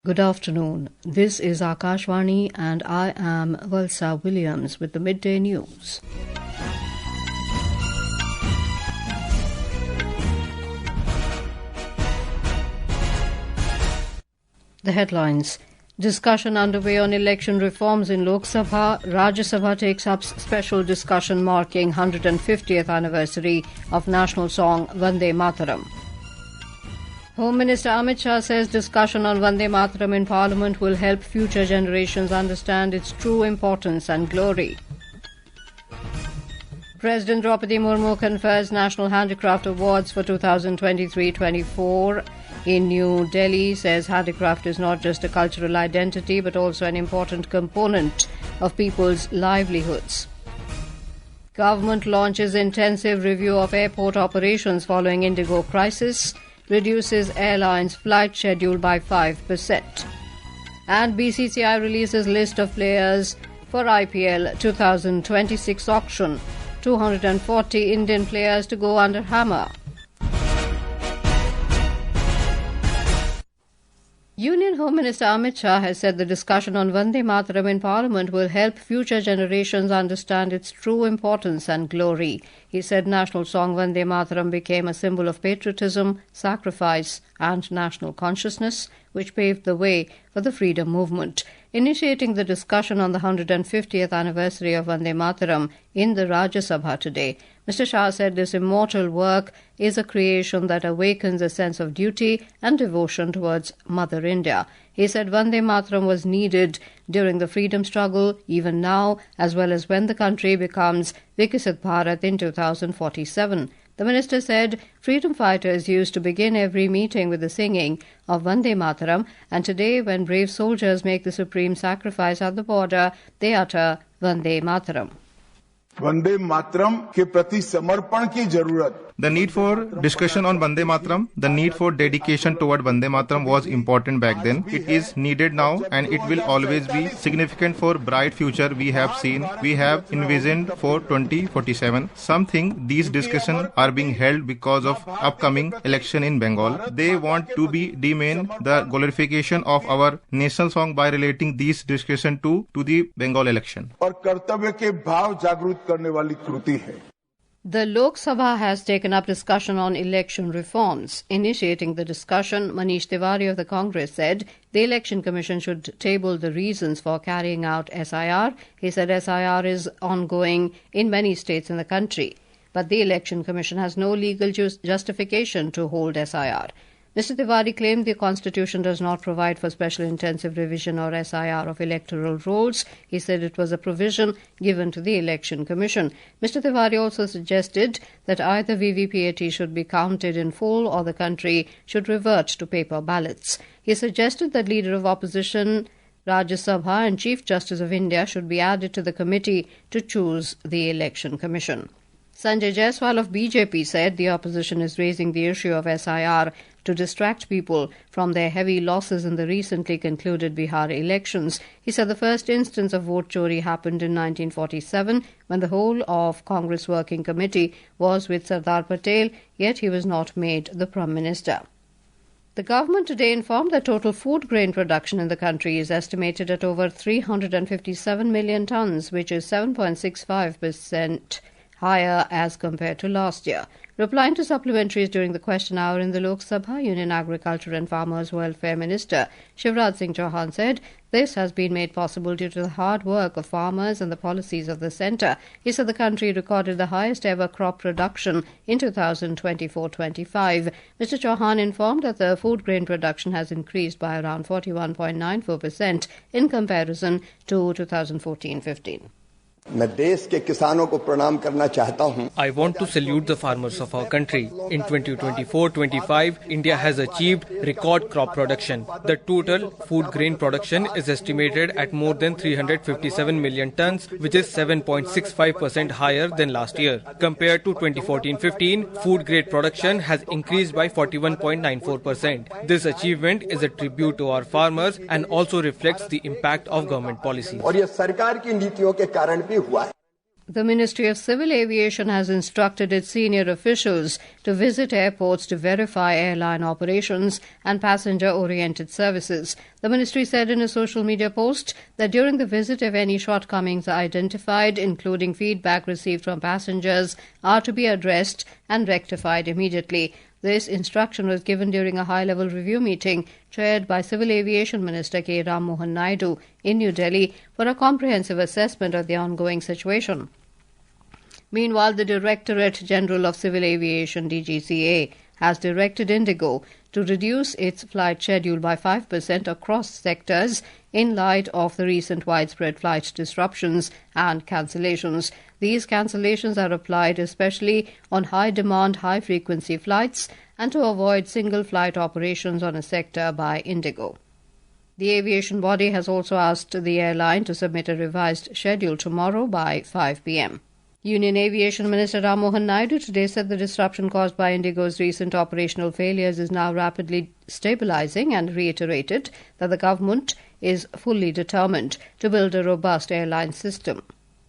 Good afternoon. This is Akashvani and I am Valsa Williams with the midday news. The headlines. Discussion underway on election reforms in Lok-Sabha. Rajya Sabha takes up special discussion marking 150th anniversary of national song Vande Mataram. Home Minister Amit Shah says discussion on Vande Mataram in Parliament will help future generations understand its true importance and glory. President Droupadi Murmu confers National Handicrafts Awards for 2023-24 in New Delhi, says handicraft is not just a cultural identity but also an important component of people's livelihoods. Government launches intensive review of airport operations following IndiGo crisis, reduces airlines' flight schedule by 5%. And BCCI releases list of players for IPL 2026 auction. 240 Indian players to go under hammer. Union Home Minister Amit Shah has said the discussion on Vande Mataram in Parliament will help future generations understand its true importance and glory. He said national song Vande Mataram became a symbol of patriotism, sacrifice and national consciousness, which paved the way for the freedom movement. Initiating the discussion on the 150th anniversary of Vande Mataram in the Rajya Sabha today, Mr. Shah said this immortal work is a creation that awakens a sense of duty and devotion towards Mother India. He said Vande Mataram was needed during the freedom struggle, even now, as well as when the country becomes Viksit Bharat in 2047. The minister said freedom fighters used to begin every meeting with the singing of Vande Mataram, and today, when brave soldiers make the supreme sacrifice at the border, they utter Vande Mataram. Vande Mataram के प्रति समर्पण की जरूरत. The need for discussion on Vande Mataram, the need for dedication toward Vande Mataram was important back then. It is needed now and it will always be significant for bright future we have envisioned for 2047. Something these discussions are being held because of upcoming election in Bengal. They want to be demean the glorification of our national song by relating these discussions to the Bengal election. और कर्तव्य के भाव जागृत करने वाली कृति है. The Lok-Sabha has taken up discussion on election reforms. Initiating the discussion, Manish Tiwari of the Congress said the Election Commission should table the reasons for carrying out SIR. He said SIR is ongoing in many states in the country, but the Election Commission has no legal justification to hold SIR. Mr. Tiwari claimed the Constitution does not provide for special intensive revision or SIR of electoral rolls. He said it was a provision given to the Election Commission. Mr. Tiwari also suggested that either VVPAT should be counted in full or the country should revert to paper ballots. He suggested that Leader of Opposition Rajya Sabha and Chief Justice of India should be added to the committee to choose the Election Commission. Sanjay Jaiswal of BJP said the opposition is raising the issue of SIR to distract people from their heavy losses in the recently concluded Bihar elections. He said the first instance of vote chori happened in 1947 when the whole of Congress Working Committee was with Sardar Patel, yet he was not made the Prime Minister. The government today informed that total food grain production in the country is estimated at over 357 million tonnes, which is 7.65% higher as compared to last year. Replying to supplementaries during the question hour in the Lok-Sabha, Union Agriculture and Farmers Welfare Minister Shivraj Singh Chauhan said this has been made possible due to the hard work of farmers and the policies of the centre. He said the country recorded the highest ever crop production in 2024-25. Mr. Chauhan informed that the food grain production has increased by around 41.94% in comparison to 2014-15. मैं देश के किसानों को प्रणाम करना चाहता हूं. I want to salute the farmers of our country. In 2024-25, India has achieved record crop production. The total food grain production is estimated at more than 357 million tons, which is 7.65% higher than last year. Compared to 2014-15, food grade production has increased by 41.94%. This achievement is a tribute to our farmers and also reflects the impact of government policies. और ये सरकार की नीतियों के कारण भी हुआ है. The Ministry of Civil Aviation has instructed its senior officials to visit airports to verify airline operations and passenger-oriented services. The ministry said in a social media post that during the visit, if any shortcomings are identified, including feedback received from passengers, are to be addressed and rectified immediately. This instruction was given during a high-level review meeting chaired by Civil Aviation Minister K. Ram Mohan Naidu in New Delhi for a comprehensive assessment of the ongoing situation. Meanwhile, the Directorate General of Civil Aviation, DGCA, has directed IndiGo to reduce its flight schedule by 5% across sectors in light of the recent widespread flight disruptions and cancellations. These cancellations are applied especially on high-demand, high-frequency flights and to avoid single-flight operations on a sector by IndiGo. The aviation body has also asked the airline to submit a revised schedule tomorrow by 5 p.m. Union Aviation Minister Ram Mohan Naidu today said the disruption caused by IndiGo's recent operational failures is now rapidly stabilizing and reiterated that the government is fully determined to build a robust airline system.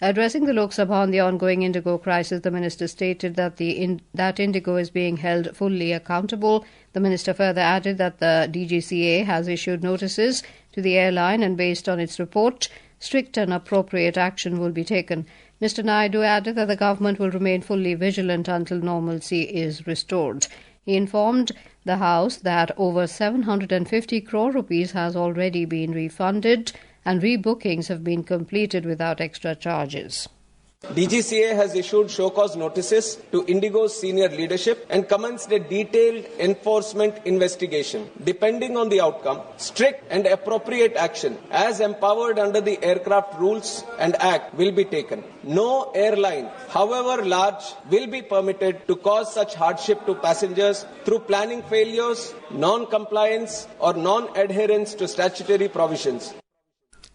Addressing the Lok-Sabha on the ongoing IndiGo crisis, the minister stated that IndiGo is being held fully accountable. The minister further added that the DGCA has issued notices to the airline and based on its report, strict and appropriate action will be taken. Mr. Naidu added that the government will remain fully vigilant until normalcy is restored. He informed the House that over 750 crore rupees has already been refunded and rebookings have been completed without extra charges. DGCA has issued show-cause notices to IndiGo's senior leadership and commenced a detailed enforcement investigation. Depending on the outcome, strict and appropriate action, as empowered under the Aircraft Rules and Act, will be taken. No airline, however large, will be permitted to cause such hardship to passengers through planning failures, non-compliance or non-adherence to statutory provisions.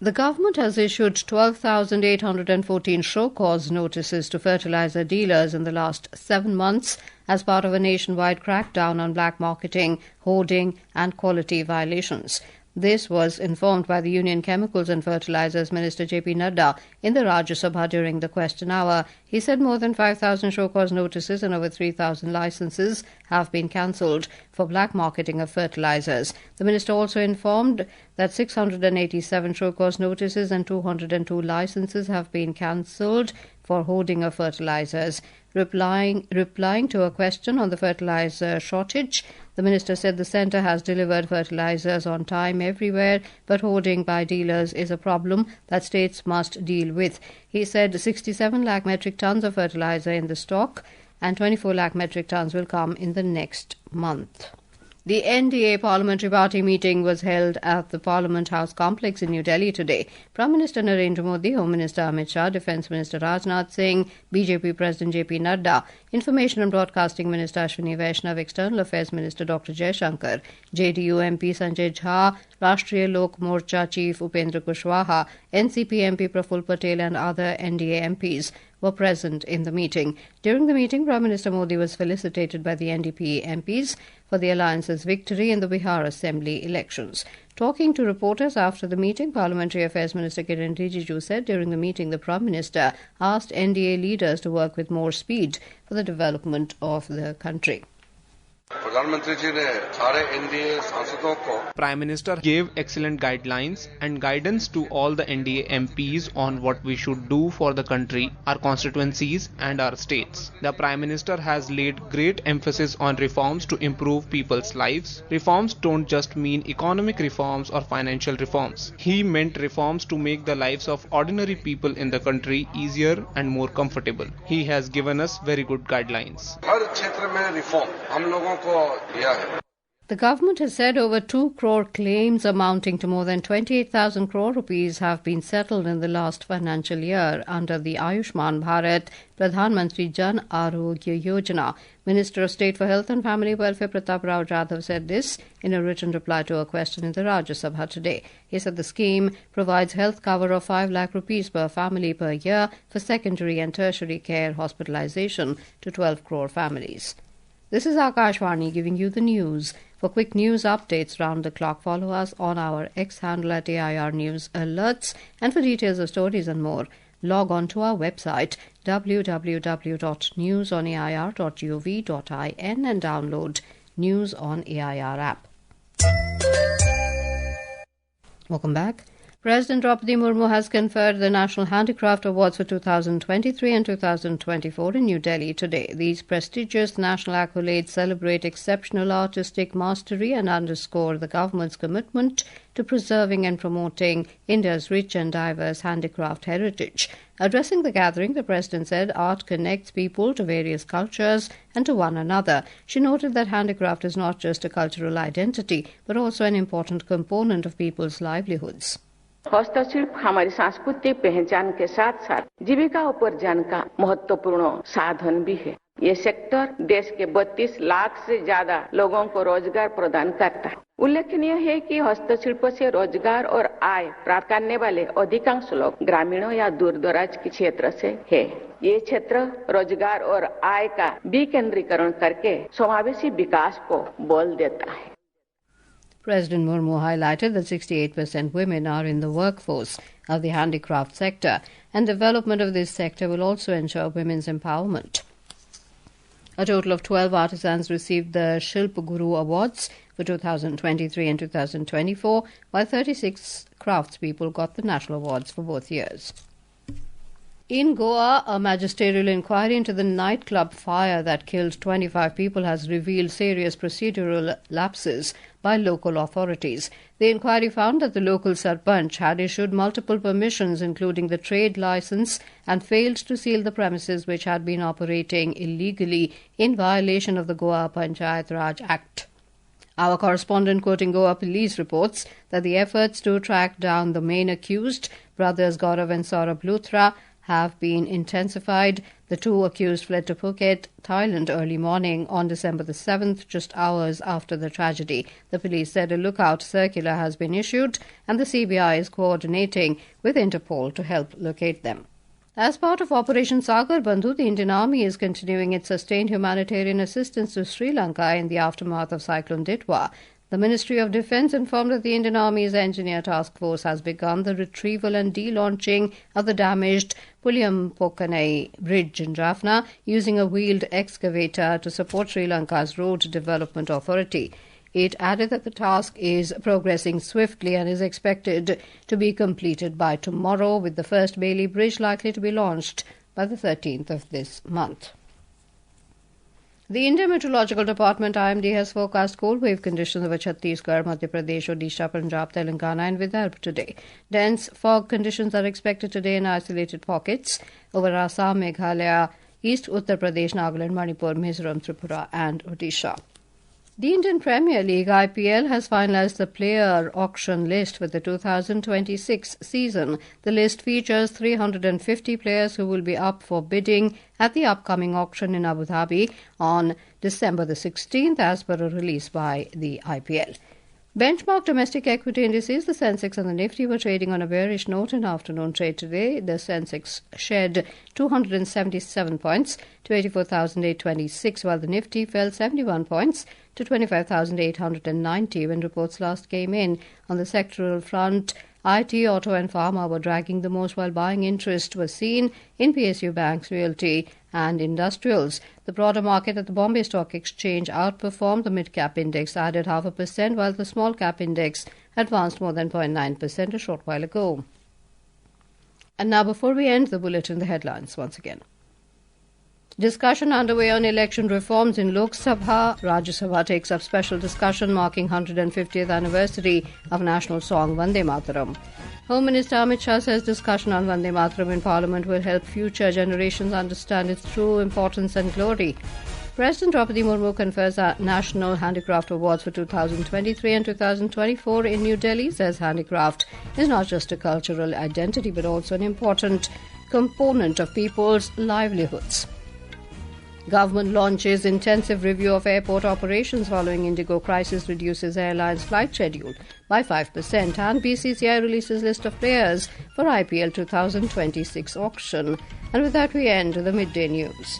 The government has issued 12,814 show-cause notices to fertilizer dealers in the last 7 months as part of a nationwide crackdown on black marketing, hoarding and quality violations. This was informed by the Union Chemicals and Fertilizers Minister J.P. Nadda in the Rajya Sabha during the question hour. He said more than 5,000 show-cause notices and over 3,000 licenses have been cancelled for black marketing of fertilizers. The minister also informed that 687 show-cause notices and 202 licenses have been cancelled for hoarding of fertilizers. Replying to a question on the fertilizer shortage, the minister said the centre has delivered fertilizers on time everywhere, but hoarding by dealers is a problem that states must deal with. He said 67 lakh metric tons of fertilizer in the stock and 24 lakh metric tons will come in the next month. The NDA parliamentary party meeting was held at the Parliament House complex in New Delhi today. Prime Minister Narendra Modi, Home Minister Amit Shah, Defence Minister Rajnath Singh, BJP President J.P. Nadda, Information and Broadcasting Minister Ashwini Vaishnav, External Affairs Minister Dr. Jaishankar, JDU MP Sanjay Jha, Rashtriya Lok Morcha Chief Upendra Kushwaha, NCP MP Praful Patel and other NDA MPs were present in the meeting. During the meeting, Prime Minister Modi was felicitated by the NDP MPs for the alliance's victory in the Bihar Assembly elections. Talking to reporters after the meeting, Parliamentary Affairs Minister Kiren Rijiju said during the meeting the Prime Minister asked NDA leaders to work with more speed for the development of the country. Prime Minister gave excellent guidelines and guidance to all the NDA MPs on what we should do for the country, our constituencies and our states. The Prime Minister has laid great emphasis on reforms to improve people's lives. Reforms don't just mean economic reforms or financial reforms. He meant reforms to make the lives of ordinary people in the country easier and more comfortable. He has given us very good guidelines. The government has said over 2 crore claims amounting to more than 28,000 crore rupees have been settled in the last financial year under the Ayushman Bharat Pradhan Mantri Jan Arogya Yojana. Minister of State for Health and Family Welfare Pratap Rao Jadhav said this in a written reply to a question in the Rajya Sabha today. He said the scheme provides health cover of 5 lakh rupees per family per year for secondary and tertiary care hospitalization to 12 crore families. This is Akashvani giving you the news. For quick news updates round the clock, follow us on our X handle at AIR News Alerts. And for details of stories and more, log on to our website www.newsonair.gov.in and download News on AIR app. Welcome back. President Droupadi Murmu has conferred the National Handicrafts Awards for 2023 and 2024 in New Delhi today. These prestigious national accolades celebrate exceptional artistic mastery and underscore the government's commitment to preserving and promoting India's rich and diverse handicraft heritage. Addressing the gathering, the President said art connects people to various cultures and to one another. She noted that handicraft is not just a cultural identity, but also an important component of people's livelihoods. हस्तशिल्प हमारी सांस्कृतिक पहचान के साथ साथ जीविका उपार्जन का महत्वपूर्ण साधन भी है। ये सेक्टर देश के 32 लाख से ज्यादा लोगों को रोजगार प्रदान करता है। उल्लेखनीय है कि हस्तशिल्प से रोजगार और आय प्राप्त करने वाले अधिकांश लोग ग्रामीणों या दूर-दराज के क्षेत्र से है। ये क्षेत्र रोजगार और आय का विकेंद्रीकरण करके समावेशी विकास को बल देता है। President Murmu highlighted that 68% women are in the workforce of the handicraft sector, and development of this sector will also ensure women's empowerment. A total of 12 artisans received the Shilp Guru Awards for 2023 and 2024, while 36 craftspeople got the national awards for both years. In Goa, a magisterial inquiry into the nightclub fire that killed 25 people has revealed serious procedural lapses by local authorities. The inquiry found that the local sarpanch had issued multiple permissions, including the trade license, and failed to seal the premises which had been operating illegally in violation of the Goa Panchayat Raj Act. Our correspondent quoting Goa police reports that the efforts to track down the main accused, brothers Gaurav and Saurabh Luthra, have been intensified. The two accused fled to Phuket, Thailand early morning on December the 7th, just hours after the tragedy. The police said a lookout circular has been issued and the CBI is coordinating with Interpol to help locate them. As part of Operation Sagar Bandhu, the Indian Army is continuing its sustained humanitarian assistance to Sri Lanka in the aftermath of Cyclone Ditwa. The Ministry of Defence informed that the Indian Army's Engineer Task Force has begun the retrieval and de-launching of the damaged Puliampokanai Bridge in Jaffna using a wheeled excavator to support Sri Lanka's Road Development Authority. It added that the task is progressing swiftly and is expected to be completed by tomorrow, with the first Bailey Bridge likely to be launched by the 13th of this month. The Indian Meteorological Department IMD has forecast cold wave conditions over Chhattisgarh, Madhya Pradesh, Odisha, Punjab, Telangana and Vidarbha today. Dense fog conditions are expected today in isolated pockets over Assam, Meghalaya, East Uttar Pradesh, Nagaland, Manipur, Mizoram, Tripura and Odisha. The Indian Premier League IPL has finalized the player auction list for the 2026 season. The list features 350 players who will be up for bidding at the upcoming auction in Abu Dhabi on December the 16th, as per a release by the IPL. Benchmark domestic equity indices, the Sensex and the Nifty, were trading on a bearish note in afternoon trade today. The Sensex shed 277 points to 84,826, while the Nifty fell 71 points to 25,890 when reports last came in. On the sectoral front, IT, auto and pharma were dragging the most, while buying interest was seen in PSU banks, realty and industrials. The broader market at the Bombay Stock Exchange outperformed. The mid-cap index added 0.5%, while the small-cap index advanced more than 0.9% a short while ago. And now, before we end the bulletin, the headlines once again. Discussion underway on election reforms in Lok-Sabha. Rajya Sabha takes up special discussion marking 150th anniversary of national song Vande Mataram. Home Minister Amit Shah says discussion on Vande Mataram in Parliament will help future generations understand its true importance and glory. President Droupadi Murmu confers National Handicrafts Awards for 2023 and 2024 in New Delhi, says handicraft is not just a cultural identity but also an important component of people's livelihoods. Government launches intensive review of airport operations following IndiGo crisis, reduces airlines' flight schedule by 5%, and BCCI releases list of players for IPL 2026 auction. And with that we end the midday news.